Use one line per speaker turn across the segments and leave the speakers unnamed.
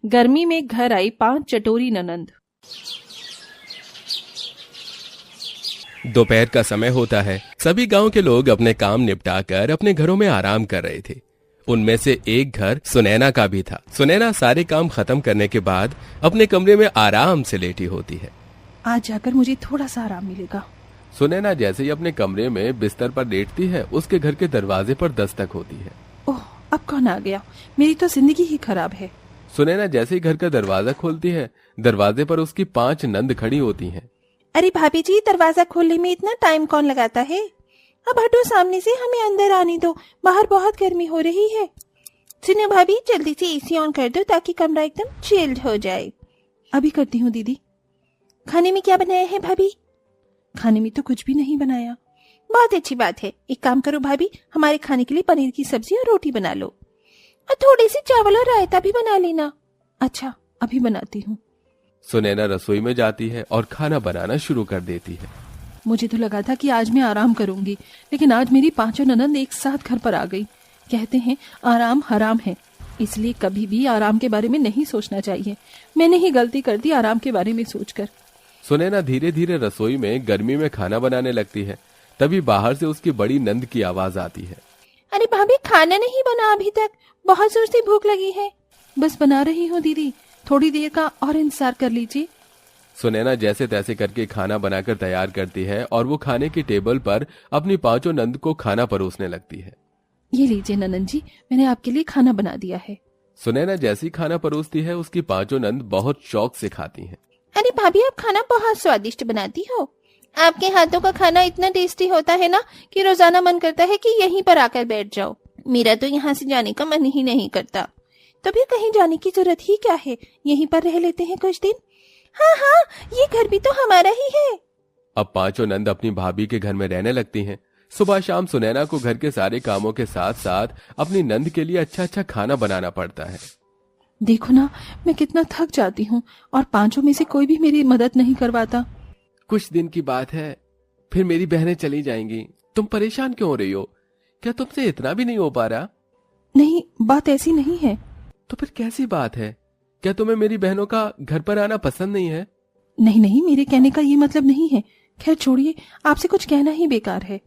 गर्मी में घर आई 5 चटोरी ननंद।
दोपहर का समय होता है। सभी गांव के लोग अपने काम निपटाकर अपने घरों में आराम कर रहे थे। उनमें से एक घर सुनैना का भी था। सुनैना सारे काम खत्म करने के बाद अपने कमरे में आराम से लेटी होती है।
आज जाकर मुझे थोड़ा सा आराम मिलेगा।
सुनैना जैसे ही अपने कमरे में बिस्तर पर लेटती है, उसके घर के दरवाजे पर दस्तक होती है।
ओह, अब कौन आ गया? मेरी तो जिंदगी ही खराब है।
सुनैना जैसे ही घर का दरवाजा खोलती है, दरवाजे पर उसकी 5 नंद खड़ी होती हैं।
अरे भाभी जी, दरवाजा खोलने में इतना टाइम कौन लगाता है? अब हटो सामने से, हमें अंदर आने दो, बाहर बहुत गर्मी हो रही है। सुनो भाभी, जल्दी से एसी ऑन कर दो ताकि कमरा एकदम चिल्ड हो जाए। अभी करती हूँ दीदी। खाने में क्या बनाया है भाभी? खाने में तो कुछ भी नहीं बनाया। बहुत अच्छी बात है। एक काम करो भाभी, हमारे खाने के लिए पनीर की सब्जी और रोटी बना लो, और थोड़ी सी चावल और रायता भी बना लेना। अच्छा, अभी बनाती हूँ।
सुनैना रसोई में जाती है और खाना बनाना शुरू कर देती है।
मुझे तो लगा था कि आज मैं आराम करूंगी, लेकिन आज मेरी 5 ननंद एक साथ घर पर आ गई। कहते हैं आराम हराम है, इसलिए कभी भी आराम के बारे में नहीं सोचना चाहिए। मैंने ही गलती कर दी आराम के बारे में सोचकर।
सुनैना धीरे धीरे रसोई में गर्मी में खाना बनाने लगती है। तभी बाहर से उसकी बड़ी नंद की आवाज आती है।
अरे भाभी, खाना नहीं बना अभी तक, बहुत जोर से भूख लगी है। बस बना रही हूँ दीदी, थोड़ी देर का और इंतजार कर लीजिए।
सुनैना जैसे तैसे करके खाना बनाकर तैयार करती है और वो खाने की टेबल पर अपनी 5 नंद को खाना परोसने लगती है।
ये लीजिए ननंद जी, मैंने आपके लिए खाना बना दिया है।
सुनैना जैसी खाना परोसती है, उसकी 5 नंद बहुत शौक से खाती हैं।
अरे भाभी, आप खाना बहुत स्वादिष्ट बनाती हो। आपके हाथों का खाना इतना टेस्टी होता है ना कि रोजाना मन करता है कि यहीं पर आकर बैठ जाओ। मेरा तो यहाँ से जाने का मन ही नहीं करता। तो फिर कहीं जाने की जरूरत ही क्या है, यहीं पर रह लेते हैं कुछ दिन। हाँ हाँ, ये घर भी तो हमारा ही है।
अब 5 नंद अपनी भाभी के घर में रहने लगती हैं। सुबह शाम सुनैना को घर के सारे कामों के साथ साथ अपनी नंद के लिए अच्छा अच्छा खाना बनाना पड़ता है।
देखो ना, मैं कितना थक जाती हूँ और 5 में से कोई भी मेरी मदद नहीं करवाता।
कुछ दिन की बात है, फिर मेरी बहनें चली जाएंगी। तुम परेशान क्यों हो रही हो? क्या तुमसे इतना भी नहीं हो पा रहा?
नहीं, बात ऐसी नहीं है।
तो फिर कैसी बात है? क्या तुम्हें मेरी बहनों का घर पर आना पसंद नहीं है?
नहीं नहीं, मेरे कहने का ये मतलब नहीं है। खैर छोड़िए, आपसे कुछ कहना ही बेकार है।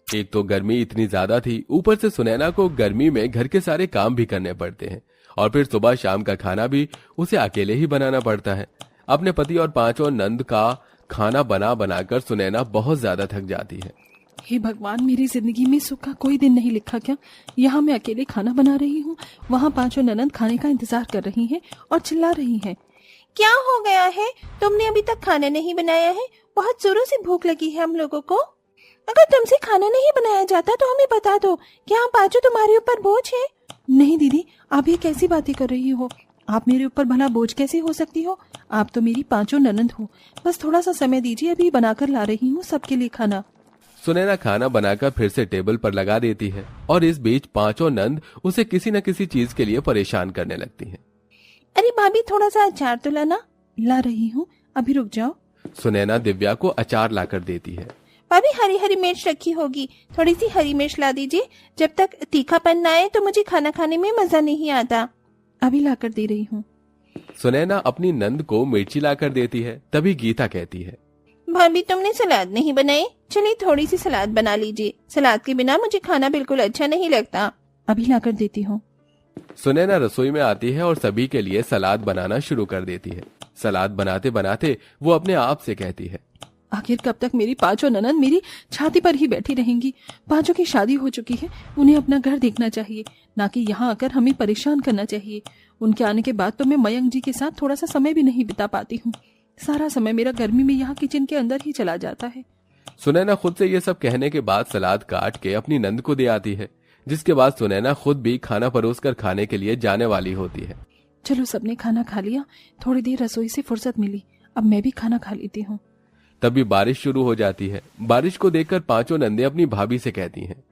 एक तो गर्मी इतनी ज्यादा थी, ऊपर से सुनैना को गर्मी में घर के सारे काम भी करने पड़ते हैं और फिर सुबह शाम का खाना भी उसे अकेले ही बनाना पड़ता है। अपने पति और 5 नंद का खाना बना बनाकर सुनैना बहुत ज्यादा थक जाती है।
हे भगवान, मेरी जिंदगी में सुख का कोई दिन नहीं लिखा क्या? यहाँ मैं अकेले खाना बना रही हूँ, वहाँ 5 ननंद खाने का इंतजार कर रही हैं और चिल्ला रही हैं। क्या हो गया है? तुमने अभी तक खाना नहीं बनाया है? बहुत जोरों से भूख लगी है हम लोगों को। अगर तुमसे खाना नहीं बनाया जाता तो हमें बता दो। क्या हम 5 तुम्हारे ऊपर बोझ है? नहीं दीदी, आप ये कैसी बातें कर रही हो? आप मेरे ऊपर भला बोझ कैसे हो सकती हो? आप तो मेरी 5 ननंद हो। बस थोड़ा सा समय दीजिए, अभी बनाकर ला रही हूँ सबके लिए खाना।
सुनैना खाना बनाकर फिर से टेबल पर लगा देती है और इस बीच 5 नंद उसे किसी न किसी चीज के लिए परेशान करने लगती हैं।
अरे भाभी, थोड़ा सा अचार तो लाना। ला रही हूँ, अभी रुक जाओ।
सुनैना दिव्या को अचार लाकर देती है।
भाभी, हरी हरी मिर्च रखी होगी, थोड़ी सी हरी मिर्च ला दीजिए। जब तक तीखापन न आए तो मुझे खाना खाने में मजा नहीं आता। अभी लाकर दे रही हूँ।
सुनैना अपनी नंद को मिर्ची लाकर देती है। तभी गीता कहती है,
भाभी तुमने सलाद नहीं बनाए, चलिए थोड़ी सी सलाद बना लीजिए। सलाद के बिना मुझे खाना बिल्कुल अच्छा नहीं लगता। अभी लाकर देती हूँ।
सुनैना रसोई में आती है और सभी के लिए सलाद बनाना शुरू कर देती है। सलाद बनाते बनाते वो अपने आप से कहती है,
आखिर कब तक मेरी 5 ननंद मेरी छाती पर ही बैठी रहेंगी? 5 की शादी हो चुकी है, उन्हें अपना घर देखना चाहिए, ना कि यहाँ आकर हमें परेशान करना चाहिए। उनके आने के बाद तो मैं मयंक जी के साथ थोड़ा सा समय भी नहीं बिता पाती हूँ। सारा समय मेरा गर्मी में यहाँ किचन के अंदर ही चला जाता है।
सुनैना खुद से ये सब कहने के बाद सलाद काट के अपनी नंद को दे आती है, जिसके बाद सुनैना खुद भी खाना परोसकर खाने के लिए जाने वाली होती है।
चलो, सबने खाना खा लिया, थोड़ी देर रसोई से फुर्सत मिली, अब मैं भी खाना खा लेती हूँ।
तभी बारिश शुरू हो जाती है। बारिश को देखकर 5 नंदे अपनी भाभी से कहती हैं,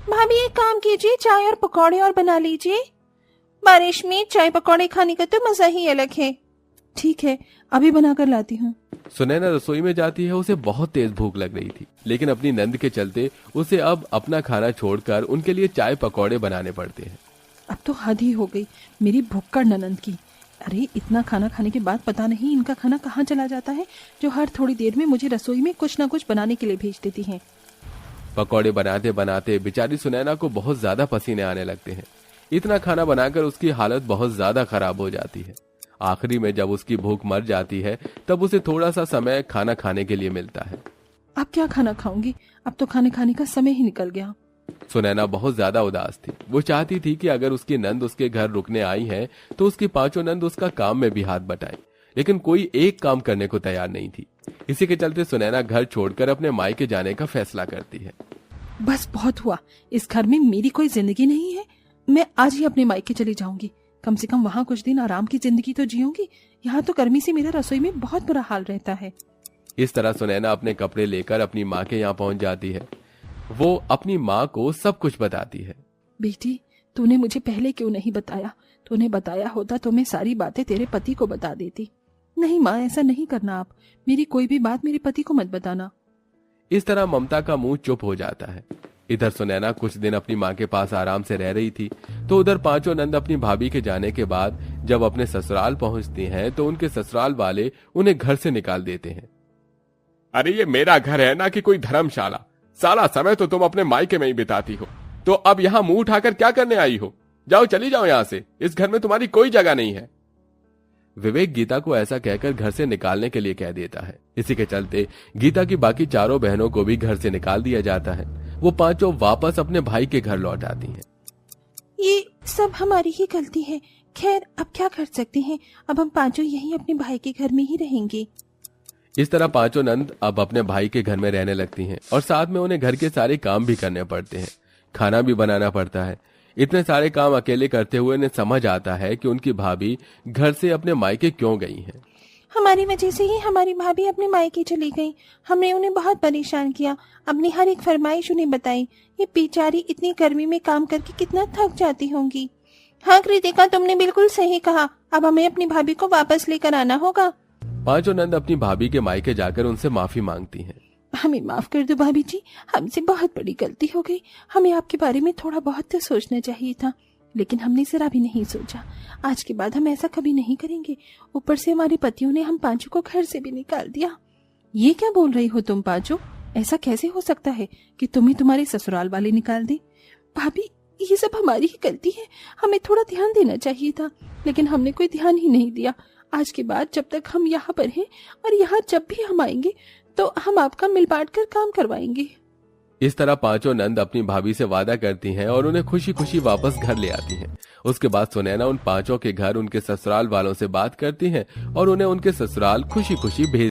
भाभी एक काम कीजिए, चाय और पकौड़े और बना लीजिए। बारिश में चाय पकौड़े खाने का तो मजा ही अलग है। ठीक है, अभी बनाकर लाती हूँ।
सुनैना रसोई में जाती है। उसे बहुत तेज भूख लग रही थी, लेकिन अपनी नंद के चलते उसे अब अपना खाना छोड़कर उनके लिए चाय पकौड़े बनाने पड़ते हैं।
अब तो हद ही हो गई मेरी भुक्कड़ ननंद की। अरे इतना खाना खाने के बाद पता नहीं इनका खाना कहाँ चला जाता है, जो हर थोड़ी देर में मुझे रसोई में कुछ ना कुछ बनाने के लिए भेज देती हैं।
पकौड़े बनाते बनाते बेचारी सुनैना को बहुत ज्यादा पसीने आने लगते हैं। इतना खाना बनाकर उसकी हालत बहुत ज्यादा खराब हो जाती है। आखिरी में जब उसकी भूख मर जाती है तब उसे थोड़ा सा समय खाना खाने के लिए मिलता है।
अब क्या खाना खाऊंगी, अब तो खाने खाने का समय ही निकल गया।
सुनैना बहुत ज्यादा उदास थी। वो चाहती थी कि अगर उसकी नंद उसके घर रुकने आई है तो उसकी पांचों नंद उसका काम में भी हाथ बटाएं, लेकिन कोई एक काम करने को तैयार नहीं थी। इसी के चलते सुनैना घर छोड़कर अपने मायके जाने का फैसला करती है।
बस बहुत हुआ, इस घर में मेरी कोई जिंदगी नहीं है। मैं आज ही अपने मायके चली जाऊंगी, कम से कम वहाँ कुछ दिन आराम की जिंदगी तो जीऊंगी। यहाँ तो गर्मी से मेरा रसोई में बहुत बुरा हाल रहता है।
इस तरह सुनैना अपने कपड़े लेकर अपनी माँ के यहाँ पहुँच जाती है। वो अपनी माँ को सब कुछ बताती है।
बेटी, तूने मुझे पहले क्यों नहीं बताया? तूने बताया होता तो मैं सारी बातें तेरे पति को बता देती। नहीं माँ, ऐसा नहीं करना आप। मेरी कोई भी बात मेरे पति को मत बताना।
इस तरह ममता का मुंह चुप हो जाता है। इधर सुनैना कुछ दिन अपनी माँ के पास आराम से रह रही थी, तो उधर पांचों नंद अपनी भाभी के जाने के बाद जब अपने ससुराल पहुंचती हैं तो उनके ससुराल वाले उन्हें घर से निकाल देते हैं।
अरे ये मेरा घर है ना कि कोई धर्मशाला। सारा समय तो तुम अपने मायके में ही बिताती हो, तो अब यहाँ मुंह उठाकर क्या करने आई हो? जाओ, चली जाओ यहाँ से। इस घर में तुम्हारी कोई जगह नहीं है।
विवेक गीता को ऐसा कहकर घर से निकालने के लिए कह देता है। इसी के चलते गीता की बाकी चारों बहनों को भी घर से निकाल दिया जाता है। वो पांचों वापस अपने भाई के घर लौट आती हैं।
ये सब हमारी ही गलती है। खैर, अब क्या कर सकते हैं, अब हम पांचों यही अपने भाई के घर में ही रहेंगे।
इस तरह पांचों नंद अब अपने भाई के घर में रहने लगती हैं और साथ में उन्हें घर के सारे काम भी करने पड़ते हैं। खाना भी बनाना पड़ता है। इतने सारे काम अकेले करते हुए उन्हें समझ आता है कि उनकी भाभी घर से अपने मायके क्यों गई हैं।
हमारी वजह से ही हमारी भाभी अपने मायके चली गई। हमने उन्हें बहुत परेशान किया, अपनी हर एक फरमाइश उन्हें बताई। ये बेचारी इतनी गर्मी में काम करके कितना थक जाती होंगी। हाँ कृतिका, तुमने बिल्कुल सही कहा। अब हमें अपनी भाभी को वापस लेकर आना होगा।
पांचों नंद अपनी भाभी के मायके जाकर उनसे माफी मांगती हैं।
हमें माफ कर दो भाभी जी, हमसे बहुत बड़ी गलती हो गई। हमें आपके बारे में थोड़ा बहुत तो सोचना चाहिए था, लेकिन हमने जरा भी नहीं सोचा। आज के बाद हम ऐसा कभी नहीं करेंगे। ऊपर से हमारे पतियों ने हम पांचों को घर से भी निकाल दिया। ये क्या बोल रही हो तुम पांचों? ऐसा कैसे हो सकता है कि तुम्हें तुम्हारे ससुराल वाले निकाल दे? भाभी, ये सब हमारी ही गलती है। हमें थोड़ा ध्यान देना चाहिए था, लेकिन हमने कोई ध्यान ही नहीं दिया। आज के बाद जब तक हम यहाँ पर हैं और यहाँ जब भी हम आएंगे तो हम आपका मिल बांट कर काम करवाएंगे।
इस तरह पांचों नंद अपनी भाभी से वादा करती हैं और उन्हें खुशी खुशी वापस घर ले आती हैं। उसके बाद सुनैना उन पांचों के घर उनके ससुराल वालों से बात करती हैं और उन्हें उनके ससुराल खुशी खुशी भेज